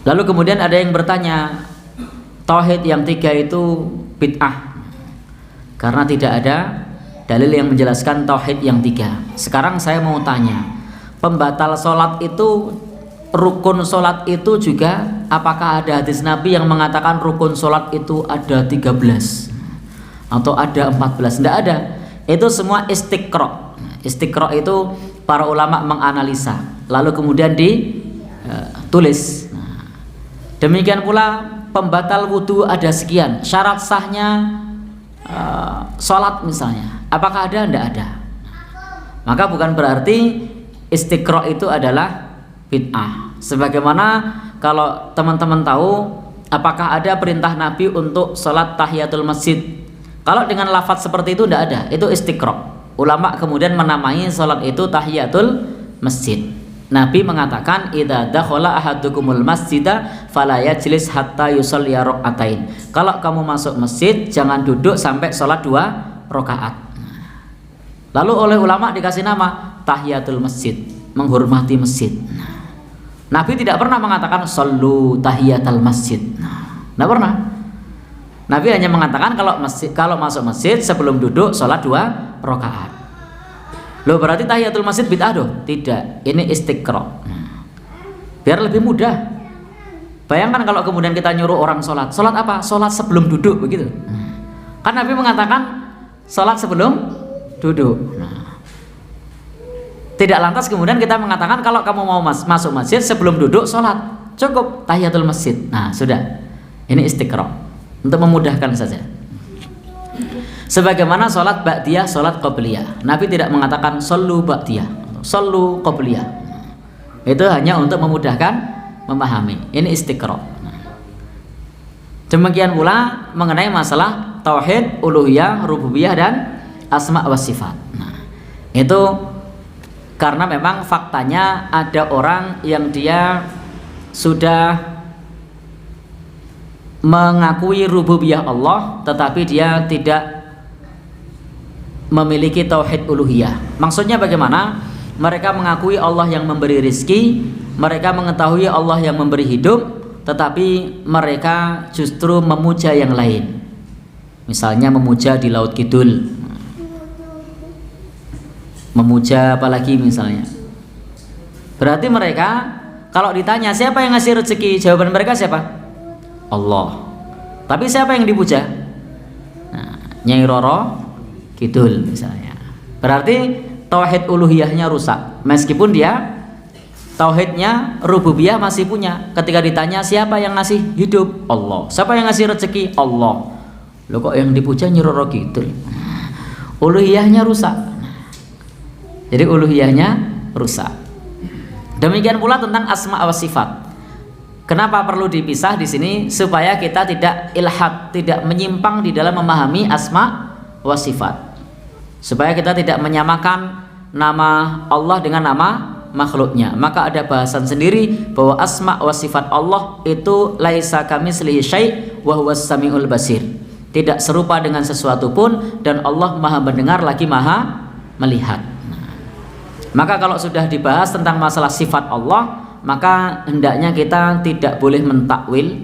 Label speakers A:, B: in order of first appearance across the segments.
A: Lalu kemudian ada yang bertanya, tauhid yang 3 itu bid'ah karena tidak ada dalil yang menjelaskan tauhid yang 3. Sekarang saya mau tanya, pembatal sholat itu, rukun sholat itu juga, apakah ada hadis Nabi yang mengatakan rukun sholat itu ada 13 atau ada 14? Tidak ada. Itu semua istiqra. Istiqra itu para ulama menganalisa lalu kemudian ditulis. Demikian pula pembatal wudhu ada sekian, syarat sahnya sholat misalnya, apakah ada? Tidak ada. Maka bukan berarti istiqra itu adalah bid'ah. Sebagaimana kalau teman-teman tahu, apakah ada perintah Nabi untuk sholat tahiyatul masjid? Kalau dengan lafaz seperti itu tidak ada, itu istiqra. Ulama kemudian menamai sholat itu tahiyatul masjid. Nabi mengatakan, idza dakhala ahadukumul masjida fala yajlis hatta yusalli rakaatain. Kalau kamu masuk masjid jangan duduk sampai sholat 2 rakaat. Lalu oleh ulama dikasih nama tahiyatul masjid, menghormati masjid. Nabi tidak pernah mengatakan sallu tahiyatul masjid. Tidak pernah. Nabi hanya mengatakan kalau masuk masjid sebelum duduk sholat 2 rakaat. Loh, berarti tahiyatul masjid bid'ah doh? Tidak, ini istiqra. Biar lebih mudah. Bayangkan kalau kemudian kita nyuruh orang sholat apa? Sholat sebelum duduk, begitu. Kan Nabi mengatakan sholat sebelum duduk. Tidak lantas kemudian kita mengatakan kalau kamu mau masuk masjid sebelum duduk sholat, cukup tahiyatul masjid. Nah sudah, ini istiqra untuk memudahkan saja. Sebagaimana sholat ba'diyah, sholat qobliyah, Nabi tidak mengatakan shollu ba'diyah, shollu qobliyah. Itu hanya untuk memudahkan memahami. Ini istiqra. Demikian pula mengenai masalah tauhid, uluhiyah, rububiyah dan asma wa sifat. Itu karena memang faktanya ada orang yang dia sudah mengakui rububiyah Allah, tetapi dia tidak memiliki tauhid uluhiyah. Maksudnya bagaimana? Mereka mengakui Allah yang memberi rizki, mereka mengetahui Allah yang memberi hidup, tetapi mereka justru memuja yang lain. Misalnya memuja di Laut Kidul, memuja apalagi misalnya. Berarti mereka kalau ditanya siapa yang ngasih rezeki, jawaban mereka siapa? Allah. Tapi siapa yang dipuja? Nyai Roro Kidul misalnya. Berarti tauhid uluhiyahnya rusak, meskipun dia tauhidnya rububiyah masih punya. Ketika ditanya siapa yang ngasih hidup, Allah. Siapa yang ngasih rezeki, Allah. Loh, kok yang dipuja Nyai Roro Kidul? Uluhiyahnya rusak. Jadi uluhiyahnya rusak. Demikian pula tentang asma wa sifat. Kenapa perlu dipisah di sini? Supaya kita tidak ilhad, tidak menyimpang di dalam memahami asma wa sifat. Supaya kita tidak menyamakan nama Allah dengan nama makhluknya. Maka ada bahasan sendiri bahwa asma wa sifat Allah itu laisa kamitslihi syai' wa huwas samiul basir. Tidak serupa dengan sesuatu pun, dan Allah Maha mendengar lagi Maha melihat. Maka kalau sudah dibahas tentang masalah sifat Allah, maka hendaknya kita tidak boleh mentakwil,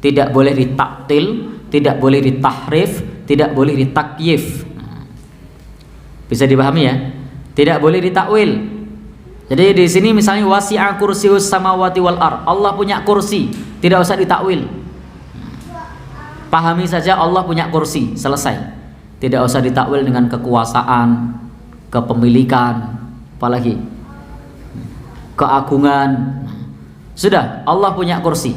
A: tidak boleh ditaktil, tidak boleh ditahrif, tidak boleh ditakyif. Bisa dipahami ya? Tidak boleh ditakwil. Jadi di sini misalnya wasi'a kursius samawati wal ard, Allah punya kursi, tidak usah ditakwil. Pahami saja Allah punya kursi, selesai. Tidak usah ditakwil dengan kekuasaan, kepemilikan, apalagi keagungan. Sudah, Allah punya kursi.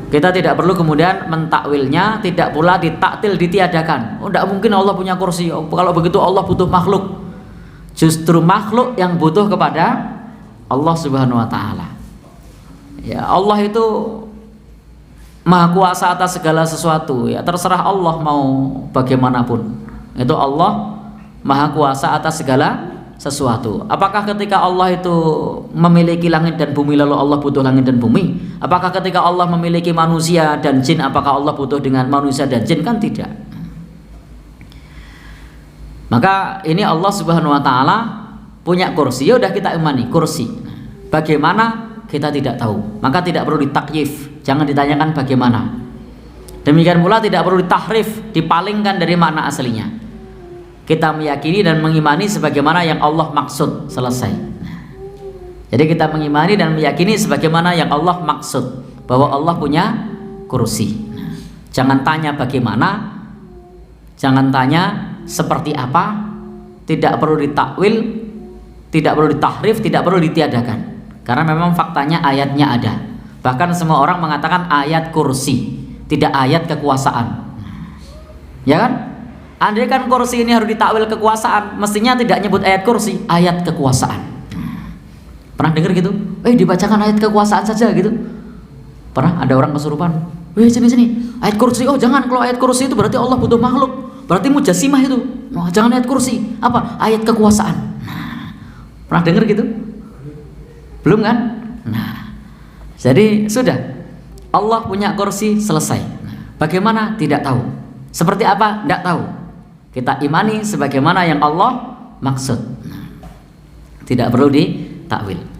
A: Kita tidak perlu kemudian mentakwilnya, tidak pula ditaktil, ditiadakan. Oh, tidak mungkin Allah punya kursi. Oh, kalau begitu Allah butuh makhluk. Justru makhluk yang butuh kepada Allah Subhanahu wa taala. Ya, Allah itu Maha kuasa atas segala sesuatu. Ya, terserah Allah mau bagaimanapun. Itu Allah Maha kuasa atas segala sesuatu. Apakah ketika Allah itu memiliki langit dan bumi lalu Allah butuh langit dan bumi? Apakah ketika Allah memiliki manusia dan jin, apakah Allah butuh dengan manusia dan jin? Kan tidak. Maka ini Allah Subhanahu wa taala punya kursi. Ya udah kita imani kursi. Bagaimana kita tidak tahu, maka tidak perlu ditakyif, jangan ditanyakan bagaimana. Demikian pula tidak perlu ditahrif, dipalingkan dari makna aslinya. Kita meyakini dan mengimani sebagaimana yang Allah maksud, selesai. Jadi kita mengimani dan meyakini sebagaimana yang Allah maksud, bahwa Allah punya kursi. Jangan tanya bagaimana, jangan tanya seperti apa, tidak perlu ditakwil, tidak perlu ditahrif, tidak perlu ditiadakan. Karena memang faktanya ayatnya ada. Bahkan semua orang mengatakan ayat kursi, tidak ayat kekuasaan. Ya kan? Andai kan kursi ini harus ditakwil kekuasaan, mestinya tidak nyebut ayat kursi, ayat kekuasaan. Pernah dengar gitu? Dibacakan ayat kekuasaan saja gitu. Pernah ada orang kesurupan, sini ayat kursi. Oh jangan, kalau ayat kursi itu berarti Allah butuh makhluk, berarti mujassimah itu. Oh, jangan ayat kursi, apa? Ayat kekuasaan. Pernah dengar gitu? Belum kan? Nah, jadi sudah, Allah punya kursi, selesai. Bagaimana? Tidak tahu. Seperti apa? Tidak tahu. Kita imani sebagaimana yang Allah maksud. Tidak perlu ditakwil.